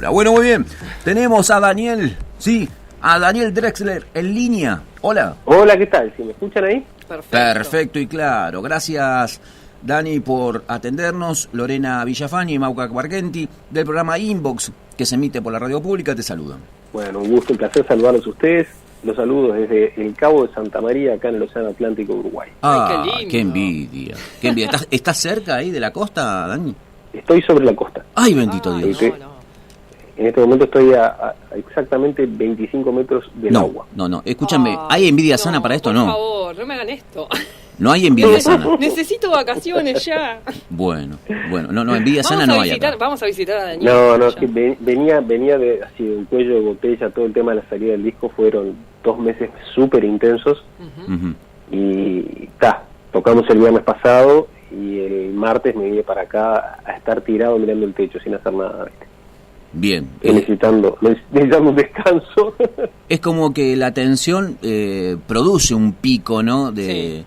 hora. Bueno, muy bien. Tenemos a Daniel, sí, a Daniel Drexler en línea. Hola. Hola, ¿qué tal? ¿Sí me escuchan ahí? Perfecto y claro. Gracias, Dani, por atendernos. Lorena Villafani y Mauca Quargenti del programa Inbox, que se emite por la radio pública, te saludan. Bueno, un gusto, un placer saludarlos a ustedes. Los saludos desde el Cabo de Santa María, acá en el Océano Atlántico de Uruguay. Ah, qué lindo. Qué envidia. Qué envidia. ¿Estás cerca ahí de la costa, Dani? Estoy sobre la costa. Ay, bendito Dios. En este momento estoy a exactamente 25 metros del agua. No, escúchame, ¿hay envidia sana para esto? Por favor, no me hagan esto. No hay envidia sana. Necesito vacaciones ya. Bueno, no, envidia sana no hay acá. Vamos a visitar a Daniel. No, es que venía de así de un cuello de botella, todo el tema de la salida del disco, fueron 2 meses súper intensos. Y tocamos el viernes pasado y el martes me vine para acá a estar tirado mirando el techo sin hacer nada, ¿viste? Bien. Necesitando un descanso. Es como que la tensión produce un pico, ¿no? De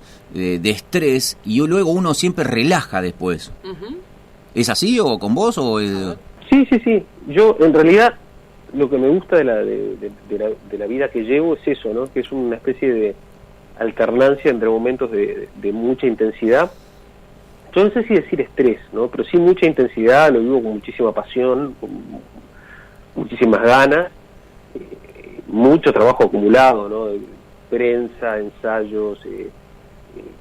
estrés y luego uno siempre relaja después. ¿Es así o con vos? Sí. Yo, en realidad, lo que me gusta de la vida que llevo es eso, ¿no? Que es una especie de alternancia entre momentos de mucha intensidad. Yo no sé si decir estrés, ¿no? Pero sí mucha intensidad, lo vivo con muchísima pasión, con muchísimas ganas, mucho trabajo acumulado, ¿no? Prensa, ensayos,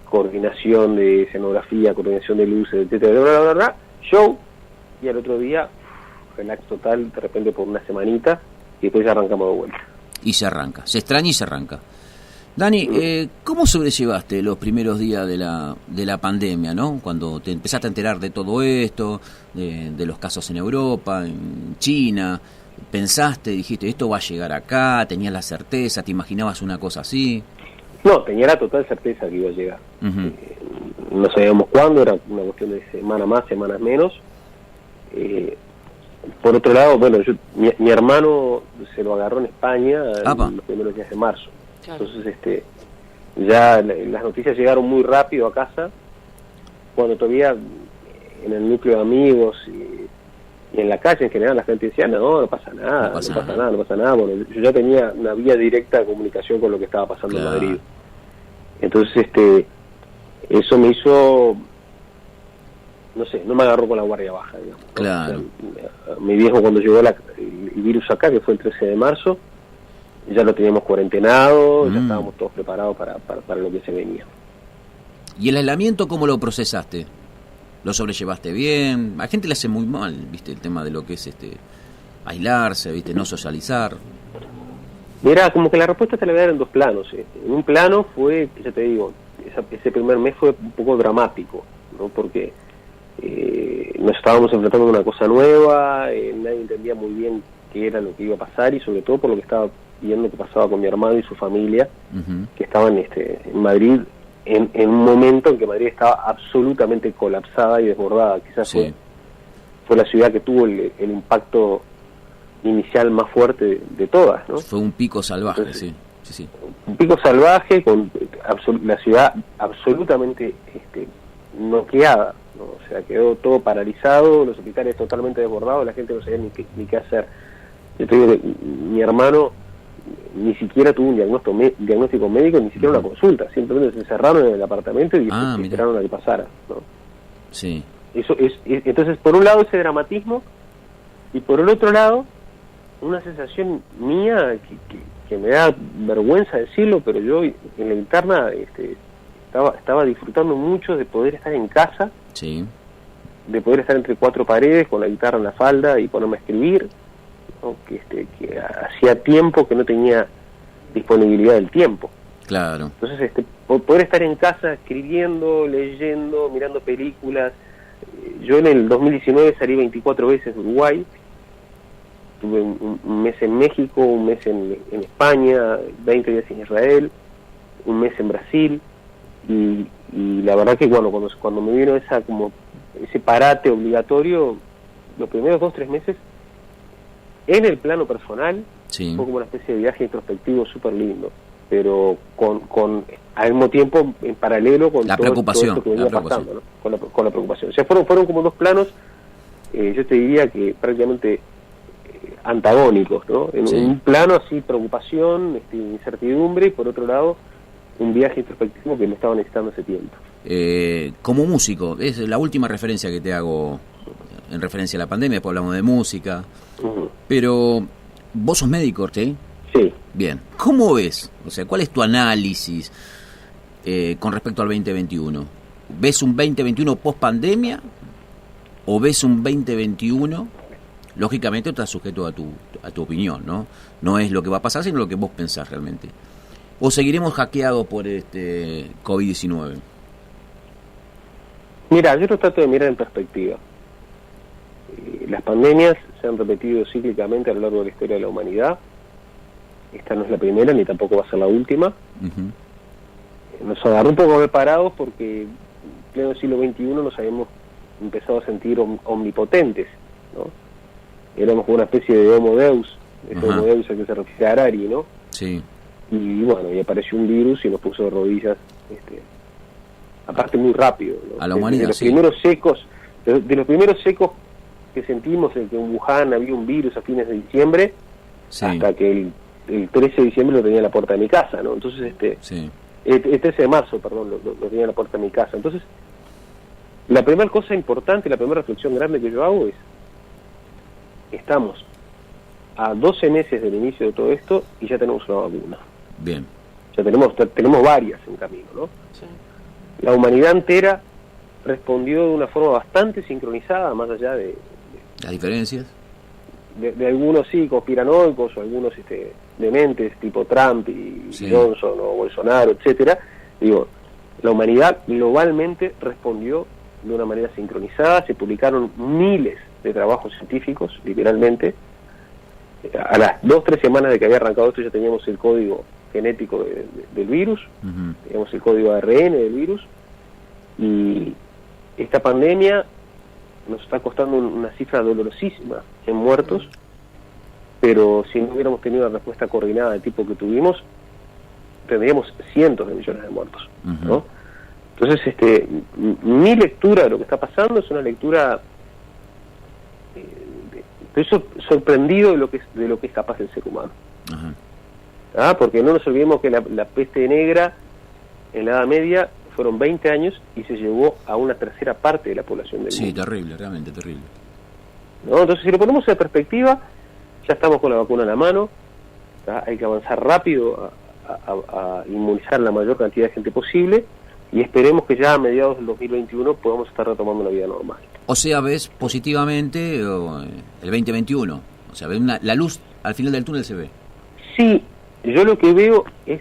coordinación de escenografía, coordinación de luces, etcétera, bla, show, y al otro día, relax total, de repente por una semanita, y después ya arrancamos de vuelta. Y se arranca, se extraña y se arranca. Dani, ¿cómo sobrellevaste los primeros días de la pandemia, ¿no? Cuando te empezaste a enterar de todo esto, de los casos en Europa, en China, pensaste, dijiste, esto va a llegar acá, tenías la certeza, te imaginabas una cosa así. No, tenía la total certeza que iba a llegar. No sabíamos cuándo, era una cuestión de semana más, semanas menos. Por otro lado, bueno, mi hermano se lo agarró en España en los primeros días de marzo. Claro. Entonces, ya las noticias llegaron muy rápido a casa, cuando todavía en el núcleo de amigos y en la calle en general la gente decía, no pasa nada. Bueno, yo ya tenía una vía directa de comunicación con lo que estaba pasando en Madrid. Entonces, eso me hizo, no sé, no me agarró con la guardia baja, digamos, ¿no? Claro. O sea, mi viejo cuando llegó el virus acá, que fue el 13 de marzo, ya lo teníamos cuarentenado, ya estábamos todos preparados para lo que se venía. ¿Y el aislamiento cómo lo procesaste? ¿Lo sobrellevaste bien? A gente le hace muy mal, ¿viste? El tema de lo que es aislarse, ¿viste? No socializar. Mira, como que la respuesta te la voy a dar en 2 planos. En un plano fue, ya te digo, ese primer mes fue un poco dramático, ¿no? Porque nos estábamos enfrentando a una cosa nueva, nadie entendía muy bien qué era lo que iba a pasar y sobre todo por lo que estaba viendo que pasaba con mi hermano y su familia, que estaban en Madrid en un momento en que Madrid estaba absolutamente colapsada y desbordada. Quizás fue la ciudad que tuvo el impacto inicial más fuerte de todas, ¿no? Fue un pico salvaje. Entonces, sí. Un pico salvaje con la ciudad absolutamente noqueada, ¿no? O sea, quedó todo paralizado, los hospitales totalmente desbordados, la gente no sabía ni qué hacer. Yo te digo que mi hermano ni siquiera tuvo un diagnóstico médico, ni siquiera una consulta, simplemente se encerraron en el apartamento y esperaron a que pasara, ¿no? Sí. Entonces, por un lado ese dramatismo, y por el otro lado una sensación mía que me da vergüenza decirlo, pero yo en la interna estaba disfrutando mucho de poder estar en casa, de poder estar entre 4 paredes con la guitarra en la falda y ponerme a escribir, ¿no? Que hacía tiempo que no tenía disponibilidad del tiempo. Claro. Entonces, poder estar en casa escribiendo, leyendo, mirando películas. Yo en el 2019 salí 24 veces de Uruguay. Tuve un mes en México, un mes en España, 20 días en Israel, un mes en Brasil. Y la verdad que bueno, cuando me vino ese parate obligatorio, los primeros 2-3 meses en el plano personal fue como una especie de viaje introspectivo súper lindo, pero con al mismo tiempo en paralelo con todo esto que venía pasando, ¿no? con la preocupación. O sea, fueron como 2 planos. Yo te diría que prácticamente antagónicos, ¿no? En Sí. un plano así, preocupación, incertidumbre, y por otro lado, un viaje introspectivo que me estaba necesitando hace tiempo. Como músico, es la última referencia que te hago en referencia a la pandemia, después hablamos de música, Ujú. pero vos sos médico, ¿sí? Sí. Bien. ¿Cómo ves? O sea, ¿cuál es tu análisis con respecto al 2021? ¿Ves un 2021 post pandemia o ves un 2021? Lógicamente está sujeto a tu opinión, ¿no? No es lo que va a pasar, sino lo que vos pensás realmente. ¿O seguiremos hackeados por este COVID-19? Mira, yo lo trato de mirar en perspectiva. Las pandemias se han repetido cíclicamente a lo largo de la historia de la humanidad. Esta no es la primera, ni tampoco va a ser la última. Uh-huh. Nos agarró un poco preparados porque en pleno siglo XXI nos habíamos empezado a sentir omnipotentes, ¿no? Éramos como una especie de homo deus, Ajá. homo deus al que se refiere a Harari, ¿no? Sí. Y bueno, y apareció un virus y nos puso de rodillas, aparte muy rápido, ¿no? A la humanidad, de los sí. primeros secos, de los primeros secos que sentimos en que en Wuhan había un virus a fines de diciembre, Sí. hasta que el 13 de diciembre lo tenía en la puerta de mi casa, ¿no? Entonces, Sí. el 13 de marzo, perdón, lo tenía en la puerta de mi casa. Entonces, la primera cosa importante, la primera reflexión grande que yo hago es, estamos a 12 meses del inicio de todo esto y ya tenemos una vacuna. Bien. Ya tenemos varias en camino, ¿no? Sí. La humanidad entera respondió de una forma bastante sincronizada, más allá de ¿Las diferencias? algunos sí conspiranoicos o algunos dementes tipo Trump y Sí. Johnson o Bolsonaro, etcétera. Digo, la humanidad globalmente respondió de una manera sincronizada. Se publicaron miles de trabajos científicos, literalmente. A las 2-3 semanas de que había arrancado esto ya teníamos el código genético del virus, Uh-huh. teníamos el código ARN del virus, y esta pandemia nos está costando una cifra dolorosísima en muertos, pero si no hubiéramos tenido una respuesta coordinada del tipo que tuvimos, tendríamos cientos de millones de muertos, Uh-huh. ¿no? Entonces, mi lectura de lo que está pasando es una lectura estoy sorprendido de lo que es capaz el ser humano. Ajá. Porque no nos olvidemos que la peste negra en la Edad Media fueron 20 años y se llevó a una tercera parte de la población del Sí, mundo. terrible, realmente terrible. ¿No? Entonces, si lo ponemos en perspectiva, ya estamos con la vacuna en la mano, ¿tá? Hay que avanzar rápido a inmunizar la mayor cantidad de gente posible y esperemos que ya a mediados del 2021 podamos estar retomando una vida normal. O sea, ves positivamente el 2021. O sea, ves la luz al final del túnel se ve. Sí, yo lo que veo es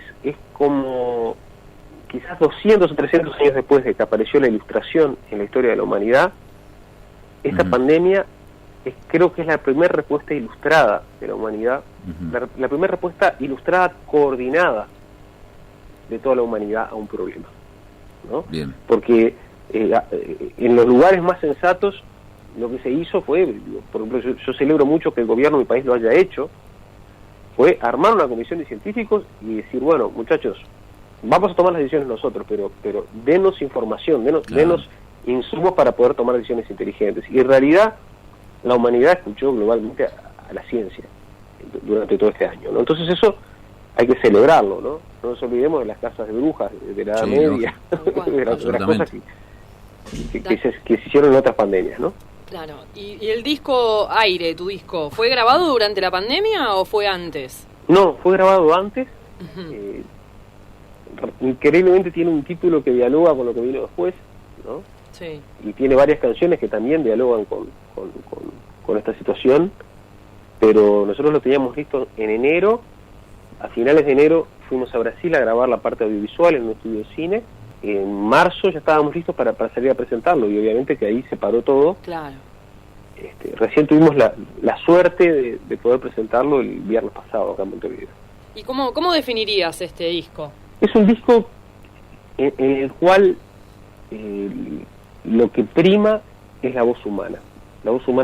como quizás 200 o 300 años después de que apareció la ilustración en la historia de la humanidad, esta Uh-huh. pandemia creo que es la primera respuesta ilustrada de la humanidad, Uh-huh. la primera respuesta ilustrada, coordinada de toda la humanidad a un problema, ¿no? Bien. Porque en los lugares más sensatos lo que se hizo fue, por ejemplo, yo celebro mucho que el gobierno de mi país lo haya hecho, fue armar una comisión de científicos y decir, bueno, muchachos, vamos a tomar las decisiones nosotros, pero denos información, Claro. denos insumos para poder tomar decisiones inteligentes. Y en realidad la humanidad escuchó globalmente a la ciencia durante todo este año, ¿no? Entonces eso hay que celebrarlo, ¿no? No nos olvidemos de las casas de brujas de la Edad Sí, Media, lógico. de las Absolutamente. cosas que se hicieron en otras pandemias, ¿no? Claro. ¿Y el disco Aire, tu disco, fue grabado durante la pandemia o fue antes? No, fue grabado antes. Ujú. Increíblemente tiene un título que dialoga con lo que vino después, ¿no? Sí. Y tiene varias canciones que también dialogan con esta situación, pero nosotros lo teníamos listo en enero. A finales de enero fuimos a Brasil a grabar la parte audiovisual en un estudio de cine. En marzo ya estábamos listos para salir a presentarlo, y obviamente que ahí se paró todo. Claro. Recién tuvimos la suerte de poder presentarlo el viernes pasado acá en Montevideo. ¿Y cómo definirías este disco? Es un disco en el cual lo que prima es la voz humana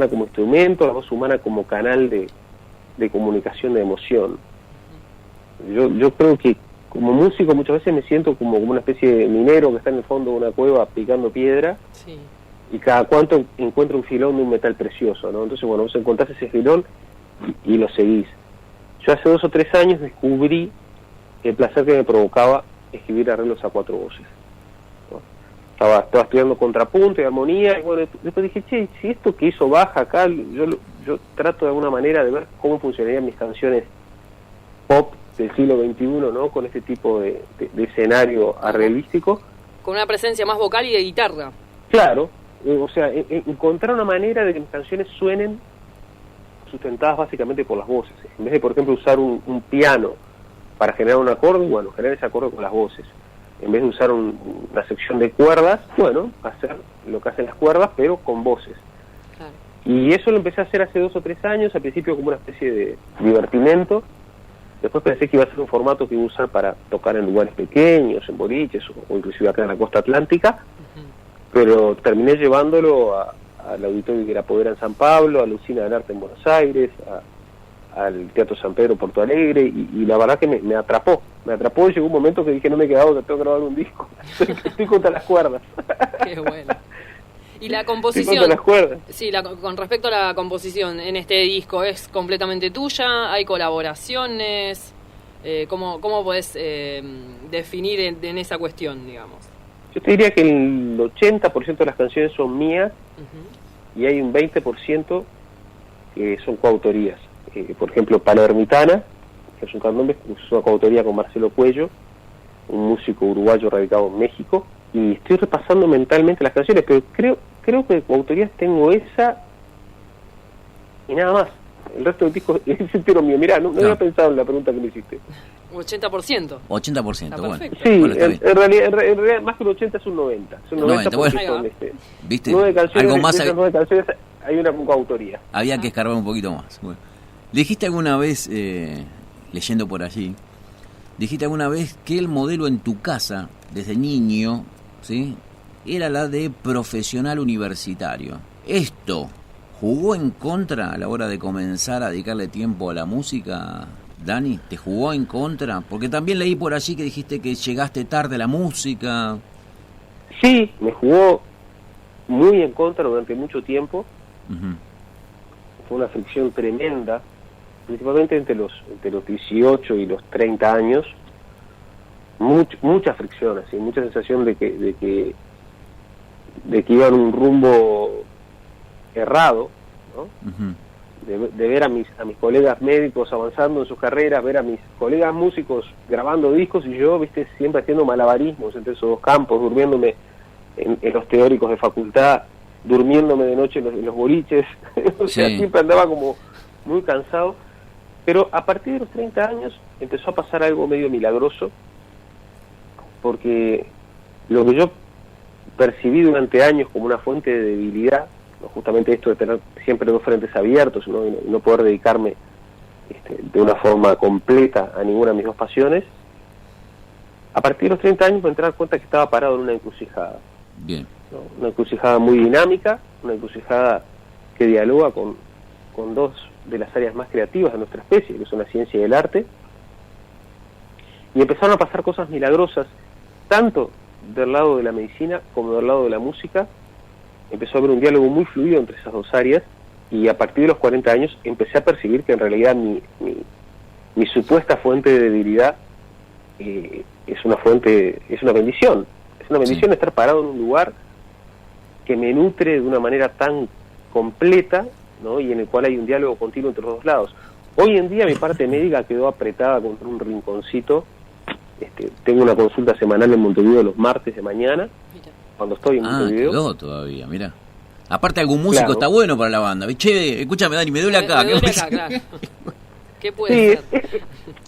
como instrumento, la voz humana como canal de comunicación de emoción. Yo creo que como músico muchas veces me siento como una especie de minero que está en el fondo de una cueva picando piedra, Sí. y cada cuanto encuentra un filón de un metal precioso, ¿no? Entonces, bueno, vos encontrás ese filón y lo seguís. Yo hace 2 o 3 años descubrí el placer que me provocaba escribir arreglos a 4 voces, ¿no? Estaba estudiando contrapunto y armonía, y bueno, después dije, che, si esto que hizo Baja acá, yo trato de alguna manera de ver cómo funcionarían mis canciones pop del siglo XXI, ¿no? Con este tipo de escenario arreglístico. Con una presencia más vocal y de guitarra. Claro, o sea, encontrar una manera de que mis canciones suenen sustentadas básicamente por las voces. En vez de, por ejemplo, usar un piano para generar un acorde, bueno, generar ese acorde con las voces. En vez de usar una sección de cuerdas, bueno, hacer lo que hacen las cuerdas, pero con voces. Claro. Y eso lo empecé a hacer hace 2 o 3 años, al principio como una especie de divertimento. Después pensé que iba a ser un formato que iba a usar para tocar en lugares pequeños, en boliches, o inclusive acá en la costa atlántica, pero terminé llevándolo al auditorio de la Podera en San Pablo, a la Usina del Arte en Buenos Aires, al Teatro San Pedro Porto Alegre, y la verdad que me atrapó y llegó un momento que dije, no me quedaba otra, tengo que grabar un disco. Estoy contra las cuerdas. Qué bueno. Y la composición, estoy contra las cuerdas. Sí, con respecto a la composición en este disco, ¿es completamente tuya? ¿Hay colaboraciones? ¿Cómo podés definir en esa cuestión, digamos? Yo te diría que el 80% de las canciones son mías, y hay un 20% que son coautorías. Por ejemplo, Palermitana, que es un candombe, es una coautoría con Marcelo Cuello, un músico uruguayo radicado en México, y estoy repasando mentalmente las canciones, pero creo que de coautorías tengo esa y nada más. El resto del disco es entero mío. Mirá, no había pensado en la pregunta que me hiciste. 80%. 80%, bueno. Sí, Bueno, en realidad más que un 80 es un 90. Es un 90 bueno. porque son ¿Viste? 9 canciones, Algo más de esas 9 canciones hay una con coautoría. Había que escarbar un poquito más. Bueno. Dijiste alguna vez, leyendo por allí, dijiste alguna vez que el modelo en tu casa, desde niño, ¿sí?, era la de profesional universitario. ¿Esto jugó en contra a la hora de comenzar a dedicarle tiempo a la música, Dani? ¿Te jugó en contra? Porque también leí por allí que dijiste que llegaste tarde a la música. Sí, me jugó muy en contra durante mucho tiempo. Fue una fricción tremenda, principalmente entre los 18 y los 30 años. Mucha fricción, así, mucha sensación de que iba en un rumbo errado, ¿no? De ver a mis colegas médicos avanzando en sus carreras, ver a mis colegas músicos grabando discos, y yo, viste, siempre haciendo malabarismos entre esos dos campos, durmiéndome en los teóricos de facultad, durmiéndome de noche en los boliches. O sea, siempre andaba como muy cansado. Pero a partir de los 30 años empezó a pasar algo medio milagroso, porque lo que yo percibí durante años como una fuente de debilidad, ¿no?, justamente esto de tener siempre 2 frentes abiertos, ¿no?, y no poder dedicarme de una forma completa a ninguna de mis 2 pasiones, a partir de los 30 años me entré a dar cuenta que estaba parado en una encrucijada. Bien. ¿No? Una encrucijada muy dinámica, una encrucijada que dialoga con 2 de las áreas más creativas de nuestra especie, que son la ciencia y el arte, y empezaron a pasar cosas milagrosas, tanto del lado de la medicina como del lado de la música. Empezó a haber un diálogo muy fluido entre esas 2 áreas, y a partir de los 40 años empecé a percibir que en realidad mi supuesta fuente de debilidad es una bendición. Es una bendición estar parado en un lugar que me nutre de una manera tan completa, ¿no?, y en el cual hay un diálogo continuo entre los 2 lados. Hoy en día mi parte médica quedó apretada contra un rinconcito. Tengo una consulta semanal en Montevideo los martes de mañana, cuando estoy en Montevideo. Quedó todavía, mirá. Aparte algún músico está bueno para la banda. Che, escúchame, Dani, me duele acá. Me duele acá, claro. ¿Qué puede ser?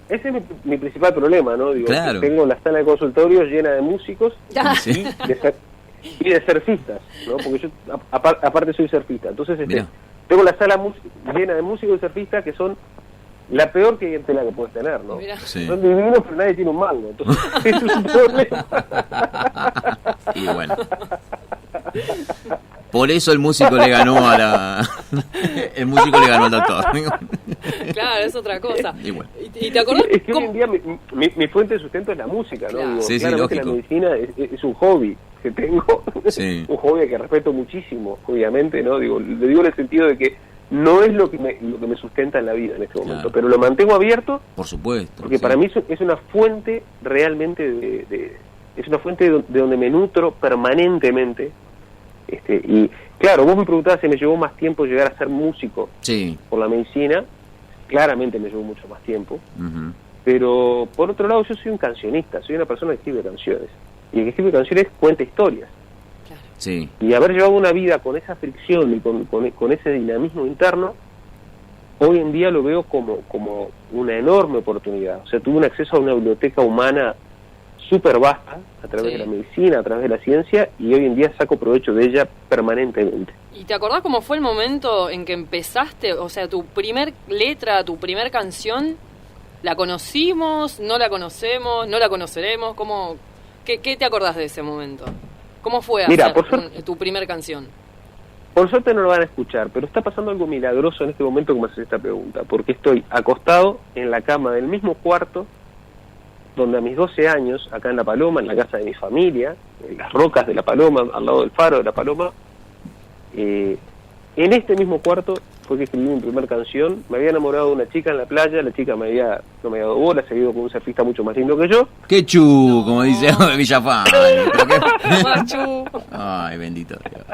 Ese es mi principal problema, ¿no? Digo, claro. Tengo la sala de consultorios llena de músicos y de surfistas, ¿no? Porque yo aparte soy surfista. Entonces tengo la sala llena de músicos y surfistas que son la peor clientela que puedes tener, ¿no? Sí. Son divinos, pero nadie tiene un mango. Entonces, eso es un problema. Y bueno. Por eso el músico le ganó el músico le ganó al doctor. Claro, es otra cosa. Y bueno. ¿Y te acordás? Es que hoy en día mi fuente de sustento es la música, ¿no? Claro. Digo, Sí, claramente lógico. la medicina es un hobby que tengo, Sí. un hobby que respeto muchísimo, obviamente, ¿no? Le digo en el sentido de que no es lo que me sustenta en la vida en este momento, Claro. pero lo mantengo abierto Por supuesto. porque sí. para mí es una fuente realmente es una fuente de donde me nutro permanentemente. Y claro, vos me preguntabas si me llevó más tiempo llegar a ser músico Sí. por la medicina. Claramente me llevó mucho más tiempo, Ujú. pero por otro lado yo soy un cancionista, soy una persona que escribe canciones, y el que escribe canciones cuenta historias, Sí. y haber llevado una vida con esa fricción y con ese dinamismo interno, hoy en día lo veo como una enorme oportunidad. O sea, tuve un acceso a una biblioteca humana súper vasta a través Sí. de la medicina, a través de la ciencia, y hoy en día saco provecho de ella permanentemente. ¿Y te acordás cómo fue el momento en que empezaste? O sea, tu primer letra, tu primer canción, ¿la conocimos? ¿No la conocemos? ¿No la conoceremos? ¿Qué te acordás de ese momento? ¿Cómo fue Mira, hacer por suerte- tu primer canción? Por suerte no lo van a escuchar, pero está pasando algo milagroso en este momento que me haces esta pregunta, porque estoy acostado en la cama del mismo cuarto donde a mis 12 años, acá en La Paloma, en la casa de mi familia, en las rocas de La Paloma, al lado del faro de La Paloma, en este mismo cuarto fue que escribí mi primera canción. Me había enamorado de una chica en la playa, la chica no me había dado bola, se había ido con un surfista mucho más lindo que yo. ¡Qué chu! Como dice Villafán. Machu. Ay, bendito Dios.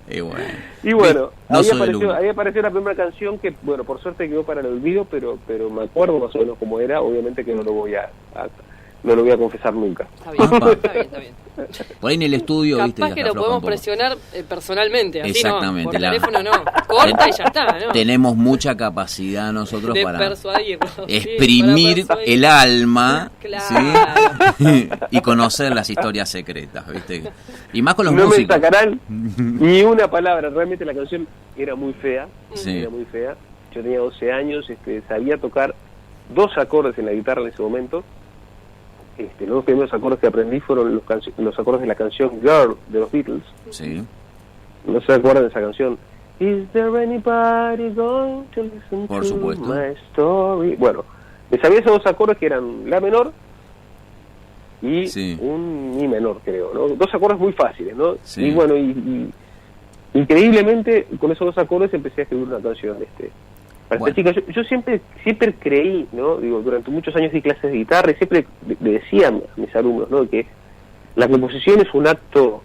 Y bueno. Y bueno, No soy el ahí único. apareció la primera canción que, bueno, por suerte quedó para el olvido, pero me acuerdo más o menos cómo era. Obviamente que no lo voy a confesar nunca. Está bien, Apa. está bien, está bien. Por ahí en el estudio, viste, Capaz que lo afloja podemos un poco. presionar personalmente, así Exactamente, no, por la- teléfono no. Corta y ya está, ¿no? Tenemos mucha capacidad nosotros De para persuadirlo. sí, exprimir para persuadir. el alma, Claro. ¿sí? Y conocer las historias secretas, ¿viste? Y más con los No me músicos. sacarán ni una palabra. Realmente la canción era muy fea. Sí. Era muy fea. Yo tenía 12 años, sabía tocar 2 acordes en la guitarra en ese momento. Los 2 primeros acordes que aprendí fueron los acordes de la canción Girl de los Beatles. Sí. ¿No se acuerdan de esa canción? Is there anybody going to listen Por to supuesto. my story? Bueno, me sabía esos 2 acordes que eran la menor y Sí. un mi menor, creo, ¿no? 2 acordes muy fáciles, ¿no? Sí. Y bueno, y increíblemente con esos 2 acordes empecé a escribir una canción para Bueno. esta chica. Yo siempre creí, ¿no? Digo, durante muchos años di clases de guitarra y siempre le decía a mis alumnos, ¿no? Que la composición es un acto,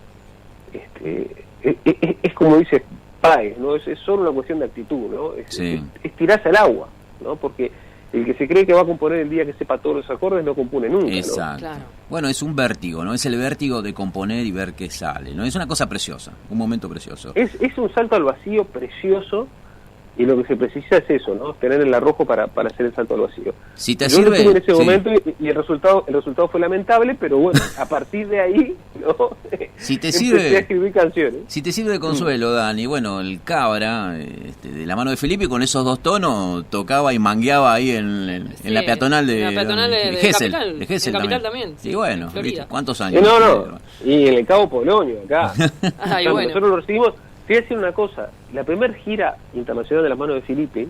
es como dice Páez, ¿no? Es solo una cuestión de actitud, ¿no? Sí. Es tirarse al agua, ¿no? Porque el que se cree que va a componer el día que sepa todos los acordes no compone nunca, ¿no? Exacto. Claro. Bueno, es un vértigo, ¿no? Es el vértigo de componer y ver qué sale, ¿no? Es una cosa preciosa, un momento precioso. Es un salto al vacío precioso, y lo que se precisa es eso, ¿no? Tener el arrojo para hacer el salto al vacío. Si te Yo sirve, lo tuve en ese sí. momento y el resultado fue lamentable, pero bueno, a partir de ahí, ¿no? Si te Empecé sirve- a escribir canciones. Si te sirve de consuelo, Dani, bueno, el Cabra, de la mano de Felipe, con esos 2 tonos, tocaba y mangueaba ahí en Sí, la peatonal de, en la peatonal de Gesell. Capital, De Gesell en Capital también, sí, y bueno, en Florida. ¿viste? ¿Cuántos años? No, y en el Cabo Polonio, acá. Ay, Claro, bueno. nosotros lo recibimos. Te voy a decir una cosa, la primera gira internacional de las manos de Felipe,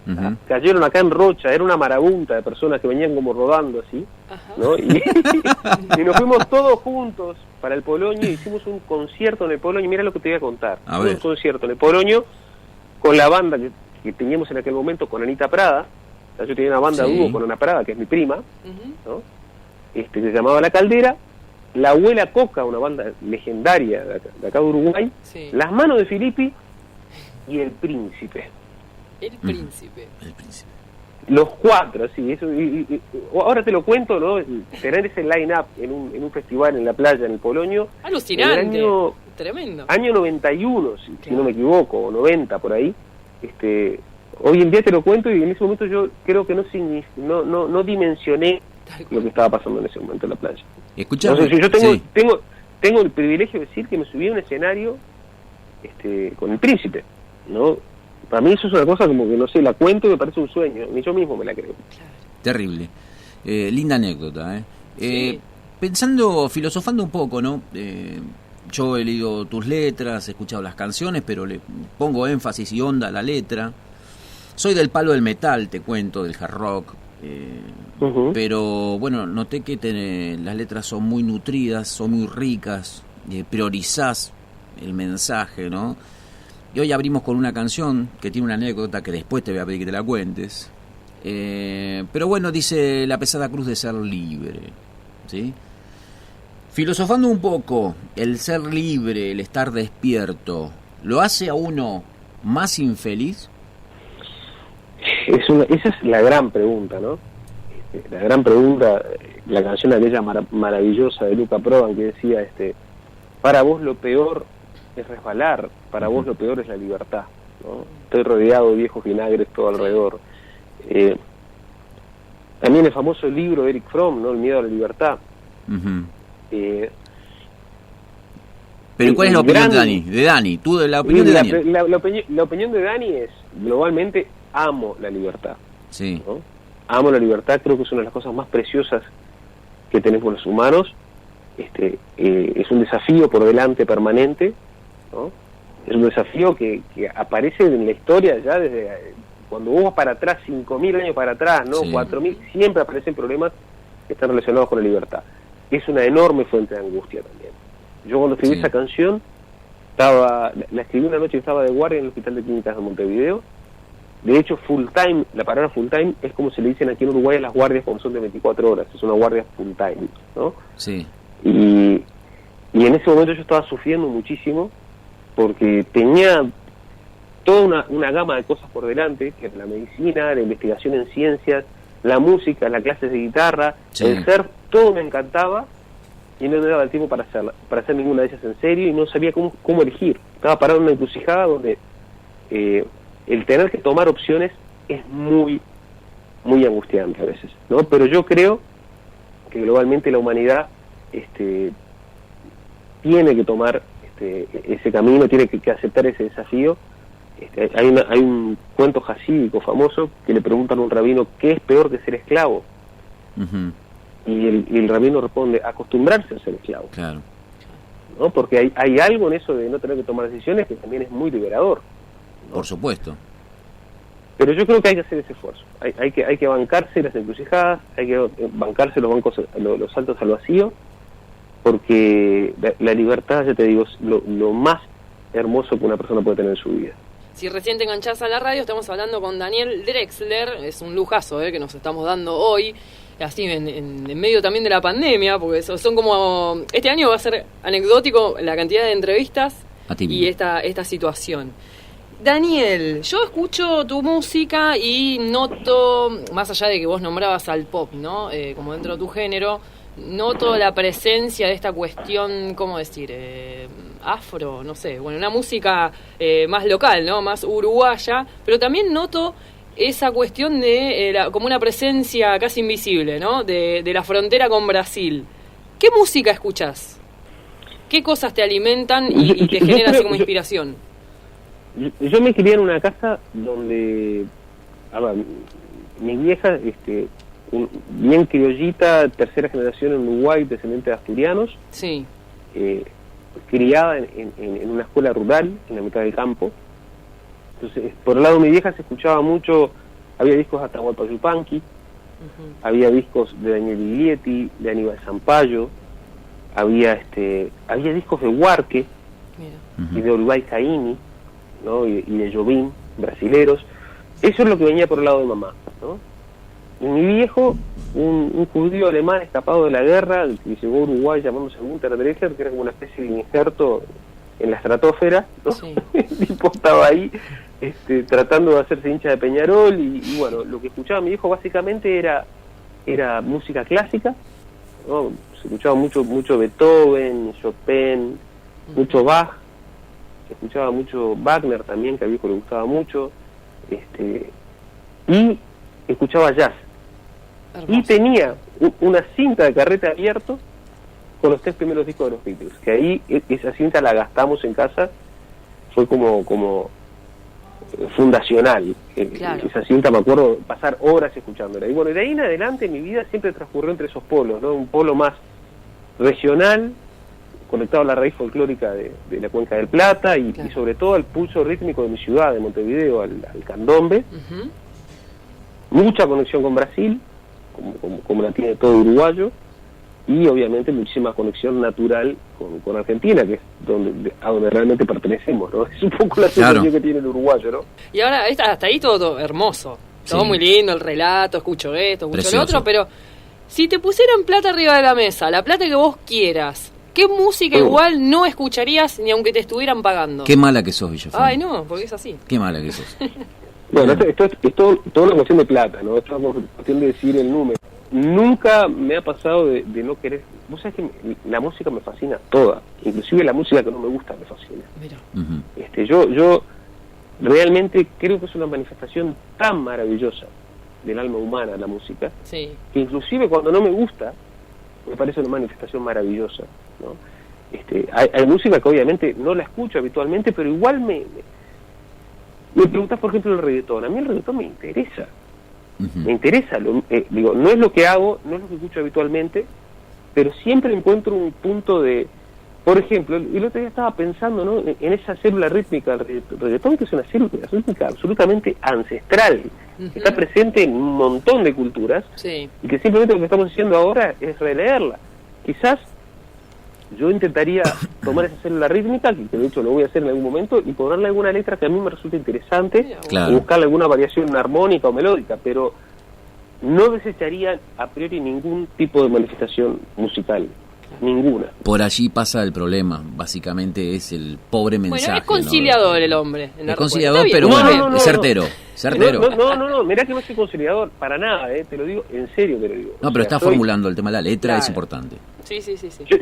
Ujú. cayeron acá en Rocha, era una marabunta de personas que venían como rodando así, Ajá. ¿no? Y nos fuimos todos juntos para el Polonio, hicimos un concierto en el Polonio, mira lo que te voy a contar. A Hicimos ver. un concierto en el Polonio con la banda que teníamos en aquel momento, con Anita Prada. O sea, yo tenía una banda Sí. dúo con Ana Prada, que es mi prima, Ujú. ¿no? Que se llamaba La Caldera, La Abuela Coca, una banda legendaria de acá de Uruguay, Sí. Las Manos de Filippi y El Príncipe. El príncipe. El príncipe. Los 4, así, eso, ahora te lo cuento, ¿no? Tener ese line-up en un festival en la playa, en el Polonio, Alucinante. en el Tremendo. año 91, si Claro. no me equivoco, o 90 por ahí. Hoy en día te lo cuento y en ese momento yo creo que no dimensioné Tal lo cual. que estaba pasando en ese momento en la playa. Escuchame. Entonces, yo Sí. tengo el privilegio de decir que me subí a un escenario con el príncipe, ¿no? Para mí eso es una cosa como que, no sé, la cuento y me parece un sueño, ni yo mismo me la creo. Terrible. Linda anécdota, ¿eh? Sí. Pensando, filosofando un poco, ¿no? Yo he leído tus letras, he escuchado las canciones, pero le pongo énfasis y onda a la letra. Soy del palo del metal, te cuento, del hard rock. Ujú. Pero bueno, noté que las letras son muy nutridas, son muy ricas, priorizás el mensaje, ¿no? Y hoy abrimos con una canción que tiene una anécdota que después te voy a pedir que te la cuentes. Pero bueno, dice la pesada cruz de ser libre, ¿sí? Filosofando un poco, el ser libre, el estar despierto, ¿lo hace a uno más infeliz? Esa es la gran pregunta, ¿no? La gran pregunta, la canción aquella maravillosa de Luca Prodan que decía, para vos lo peor es resbalar, para vos lo peor es la libertad, ¿no? Estoy rodeado de viejos vinagres todo alrededor. También el famoso libro de Eric Fromm, ¿no? El miedo a la libertad. Uh-huh. Pero ¿cuál es la opinión de Dani? De Dani, tú de la opinión de Dani. La opinión de Dani es, globalmente, amo la libertad. Sí. ¿No? Amo la libertad, creo que es una de las cosas más preciosas que tenemos los humanos. Es un desafío por delante permanente, ¿no? Es un desafío que aparece en la historia ya desde cuando vos vas para atrás, 5.000 años para atrás, ¿no? Sí. 4.000, siempre aparecen problemas que están relacionados con la libertad. Es una enorme fuente de angustia también. Yo cuando escribí esa canción, la escribí una noche que estaba de guardia en el Hospital de Clínicas de Montevideo. De hecho, full time, la palabra full time es como se le dicen aquí en Uruguay a las guardias cuando son de 24 horas, es una guardia full time, ¿no? Sí. Y en ese momento yo estaba sufriendo muchísimo porque tenía toda una gama de cosas por delante, que era la medicina, la investigación en ciencias, la música, las clases de guitarra, el surf, todo me encantaba y no me daba el tiempo para hacer ninguna de ellas en serio y no sabía cómo elegir. Estaba parado en una encrucijada donde el tener que tomar opciones es muy, muy angustiante a veces, ¿no? Pero yo creo que globalmente la humanidad tiene que tomar ese camino, tiene que aceptar ese desafío. Hay un cuento jasídico famoso que le preguntan a un rabino ¿qué es peor que ser esclavo? Uh-huh. Y el rabino responde acostumbrarse a ser esclavo. Claro. ¿No? Porque hay algo en eso de no tener que tomar decisiones que también es muy liberador, ¿no? Por supuesto. Pero yo creo que hay que hacer ese esfuerzo. Hay que bancarse las encrucijadas, hay que bancarse los saltos al vacío, porque la libertad, ya te digo, es lo más hermoso que una persona puede tener en su vida. Si recién te enganchás a la radio, estamos hablando con Daniel Drexler, es un lujazo que nos estamos dando hoy, así en medio también de la pandemia, porque son como... Este año va a ser anecdótico la cantidad de entrevistas y esta situación. Daniel, yo escucho tu música y noto, más allá de que vos nombrabas al pop, ¿no? Como dentro de tu género, noto la presencia de esta cuestión, ¿cómo decir? Afro, no sé, bueno, una música más local, ¿no? Más uruguaya, pero también noto esa cuestión de como una presencia casi invisible, ¿no? De la frontera con Brasil. ¿Qué música escuchás? ¿Qué cosas te alimentan y te generan así como inspiración? Yo me crié en una casa donde mi vieja, bien criollita, tercera generación en Uruguay, descendiente de asturianos, sí, criada en una escuela rural, en la mitad del campo. Entonces, por el lado de mi vieja se escuchaba mucho, había discos de Atahualpa Yupanqui, uh-huh. Había discos de Daniel Biglietti, de Aníbal Zampayo, había discos de Huarque, uh-huh. Y de Olivay Caini, ¿no? y de Jobim, brasileros. Eso es lo que venía por el lado de mamá, ¿no? Y mi viejo, un judío alemán escapado de la guerra, que llegó a Uruguay llamándose Günter Drexler, que era como una especie de injerto en la estratosfera, ¿no? Sí. El tipo estaba ahí tratando de hacerse hincha de Peñarol y bueno, lo que escuchaba mi viejo básicamente era música clásica, ¿no? Se escuchaba mucho Beethoven, Chopin, mucho Bach, se escuchaba mucho Wagner también, que a mi viejo le gustaba mucho, y escuchaba jazz. Hermoso. Y tenía una cinta de carrete abierto con los 3 primeros discos de los Beatles, que ahí esa cinta la gastamos en casa, fue como fundacional. Claro. Esa cinta me acuerdo pasar horas escuchándola. Y bueno, de ahí en adelante mi vida siempre transcurrió entre esos polos, ¿no? Un polo más regional, conectado a la raíz folclórica de la Cuenca del Plata y, claro. Y sobre todo al pulso rítmico de mi ciudad, de Montevideo, al candombe. Uh-huh. Mucha conexión con Brasil, como la tiene todo uruguayo, y obviamente muchísima conexión natural con Argentina, que es a donde realmente pertenecemos, ¿no? Es un poco la sensación que tiene el uruguayo, ¿no? Y ahora, hasta ahí todo hermoso, todo muy lindo, el relato, escucho esto, escucho lo otro, pero si te pusieran plata arriba de la mesa, la plata que vos quieras, ¿qué música igual no escucharías ni aunque te estuvieran pagando? Qué mala que sos, Villafranca. Ay, no, porque es así. Qué mala que sos. Bueno, esto es toda una cuestión de plata, ¿no? Esto es una cuestión de decir el número. Nunca me ha pasado de no querer... Vos sabés que la música me fascina toda, inclusive la música que no me gusta me fascina. Mira. Yo realmente creo que es una manifestación tan maravillosa del alma humana, la música, que inclusive cuando no me gusta, me parece una manifestación maravillosa, ¿no? Hay música que obviamente no la escucho habitualmente, pero igual me preguntas, por ejemplo, el reggaetón. A mí el reggaetón me interesa. Me interesa. Digo, no es lo que hago, no es lo que escucho habitualmente, pero siempre encuentro un punto de... Por ejemplo, el otro día estaba pensando, ¿no?, en esa célula rítmica del reggaetón, que es una célula rítmica absolutamente ancestral, que está presente en un montón de culturas, y que simplemente lo que estamos haciendo ahora es releerla. Quizás yo intentaría tomar esa célula rítmica, que de hecho lo voy a hacer en algún momento, y ponerle alguna letra que a mí me resulte interesante, y buscarle alguna variación armónica o melódica, pero no desecharía a priori ningún tipo de manifestación musical, ninguna. Por allí pasa el problema, básicamente es el pobre mensaje. Bueno, es conciliador, ¿no? El hombre. Es conciliador, pero bueno, es certero. No, mirá que no soy conciliador, para nada, te lo digo, en serio te lo digo. No, pero está formulando el tema de la letra, es importante. Sí.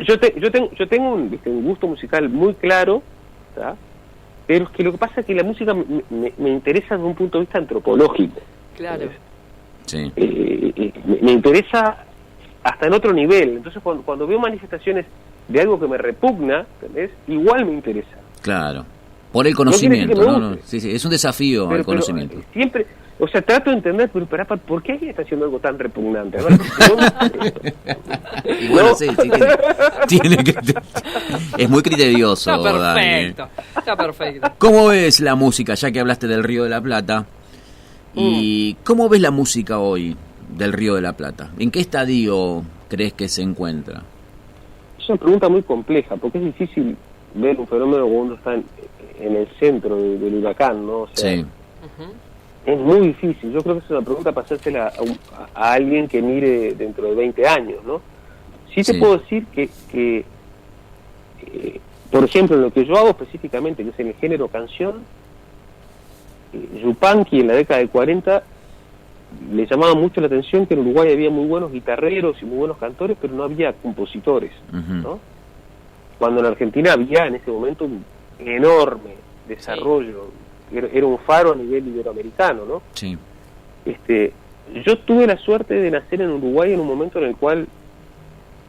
Yo tengo un gusto musical muy claro, ¿tá? Pero es que lo que pasa es que la música me interesa desde un punto de vista antropológico. Claro. Sí. Me interesa hasta en otro nivel. Entonces cuando veo manifestaciones de algo que me repugna, ¿entendés?, igual me interesa. Claro. Por el conocimiento, ¿no? Sí, es un desafío al conocimiento. Pero siempre, o sea, trato de entender, pero ¿por qué alguien está haciendo algo tan repugnante? Y bueno, sí, tiene que... Es muy criterioso. Está perfecto. ¿Cómo ves la música, ya que hablaste del Río de la Plata? ¿Y cómo ves la música hoy del Río de la Plata? ¿En qué estadio crees que se encuentra? Es una pregunta muy compleja, porque es difícil ver un fenómeno cuando uno está en el centro del huracán, ¿no? O sea, es muy difícil. Yo creo que es una pregunta para hacérsela a alguien que mire dentro de 20 años, ¿no? Sí te puedo decir que por ejemplo, lo que yo hago específicamente, que es en el género canción, Yupanqui en la década del 40 le llamaba mucho la atención que en Uruguay había muy buenos guitarreros y muy buenos cantores, pero no había compositores, ¿no? Cuando en Argentina había en ese momento un enorme desarrollo, era un faro a nivel iberoamericano, ¿no? Sí. Yo tuve la suerte de nacer en Uruguay en un momento en el cual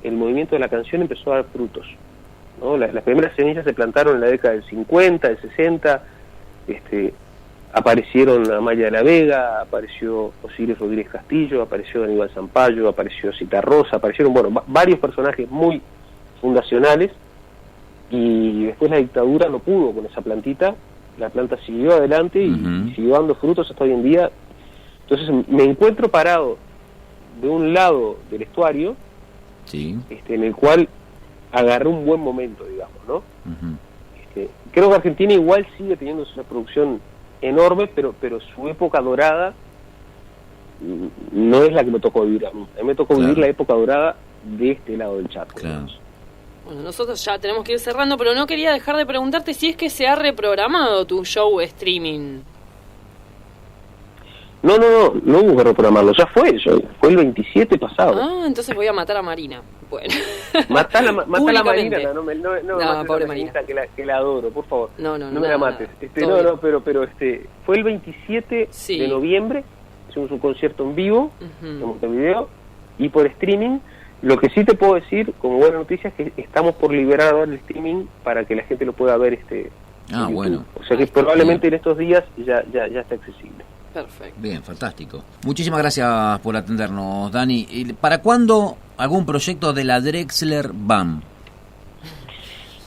el movimiento de la canción empezó a dar frutos, ¿no? Las primeras semillas se plantaron en la década del 50, del 60, aparecieron Amaya de la Vega, apareció Osiris Rodríguez Castillo, apareció Aníbal Zampayo, apareció Citarrosa, aparecieron, varios personajes muy fundacionales, y después la dictadura no pudo con esa plantita, la planta siguió adelante y siguió dando frutos hasta hoy en día. Entonces me encuentro parado de un lado del estuario, en el cual agarré un buen momento, digamos, ¿no? Creo que Argentina igual sigue teniendo una producción enorme, pero su época dorada no es la que me tocó vivir a mí. A mí me tocó vivir la época dorada de este lado del Chaco. Bueno, nosotros ya tenemos que ir cerrando, pero no quería dejar de preguntarte si es que se ha reprogramado tu show streaming. No hubo que reprogramarlo, ya fue el 27 pasado. Entonces voy a matar a Marina. Bueno. Mata a la Marina, no pobre Marina. Que la adoro, por favor. No me la mates. Pero fue el 27 de noviembre, hicimos un concierto en vivo, en Montevideo, y por streaming. Lo que sí te puedo decir, como buena noticia, es que estamos por liberar ahora el streaming para que la gente lo pueda ver bueno. O sea que probablemente en estos días ya está accesible. Perfecto. Bien, fantástico. Muchísimas gracias por atendernos, Dani. ¿Para cuándo algún proyecto de la Drexler BAM?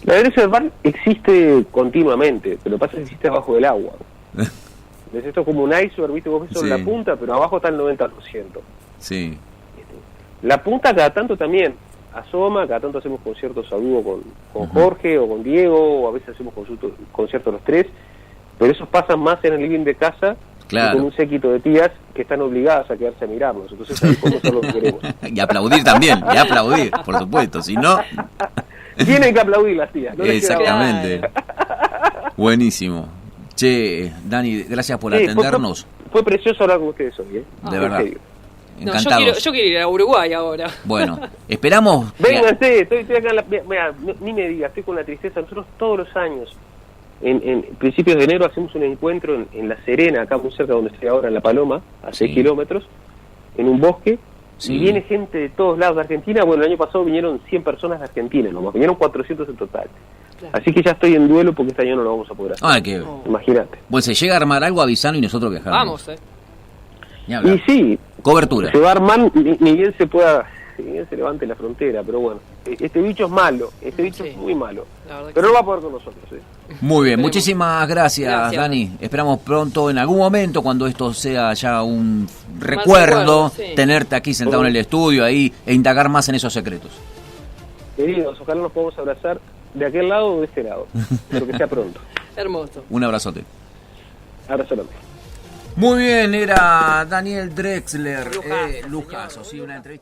La Drexler BAM existe continuamente, pero lo que pasa es que existe abajo del agua. Esto es como un iceberg, ¿viste? Vos ves sobre la punta, pero abajo está el 90%. Sí. La punta cada tanto también asoma, cada tanto hacemos conciertos a dúo con Jorge o con Diego, o a veces hacemos conciertos los tres, pero esos pasan más en el living de casa, claro, con un séquito de tías que están obligadas a quedarse a mirarnos, entonces ahí podemos hacer lo que queremos. Y aplaudir también, y aplaudir, por supuesto, si no... Tienen que aplaudir las tías, no les queda otra. Exactamente. Buenísimo. Che, Dani, gracias por atendernos. Fue precioso hablar con ustedes hoy, De verdad. serio. No, Encantados. yo quiero ir a Uruguay ahora. Bueno, esperamos... Vénganse, estoy acá en la... Mira, ni me digas, estoy con la tristeza. Nosotros todos los años, en principios de enero, hacemos un encuentro en La Serena, acá muy cerca donde estoy ahora, en La Paloma, a 6 kilómetros, en un bosque, y viene gente de todos lados de Argentina. Bueno, el año pasado vinieron 100 personas de Argentina, nomás, vinieron 400 en total. Claro. Así que ya estoy en duelo porque este año no lo vamos a poder hacer. Imagínate. Pues se llega a armar algo, avisando y nosotros viajamos. Vamos, Y sí, cobertura. Se va a armar, ni bien se pueda, ni bien se levante la frontera, pero bueno, este bicho es malo, es muy malo, pero no va a poder con nosotros. Muy bien, muchísimas gracias, Dani. Esperamos pronto, en algún momento, cuando esto sea ya un recuerdo, tenerte aquí sentado en el estudio ahí e indagar más en esos secretos. Queridos, ojalá nos podamos abrazar de aquel lado o de este lado, pero que sea pronto. Hermoso. Un abrazote. Abrazo grande. Muy bien, era Daniel Drexler, lujazo, sí, una entrevista.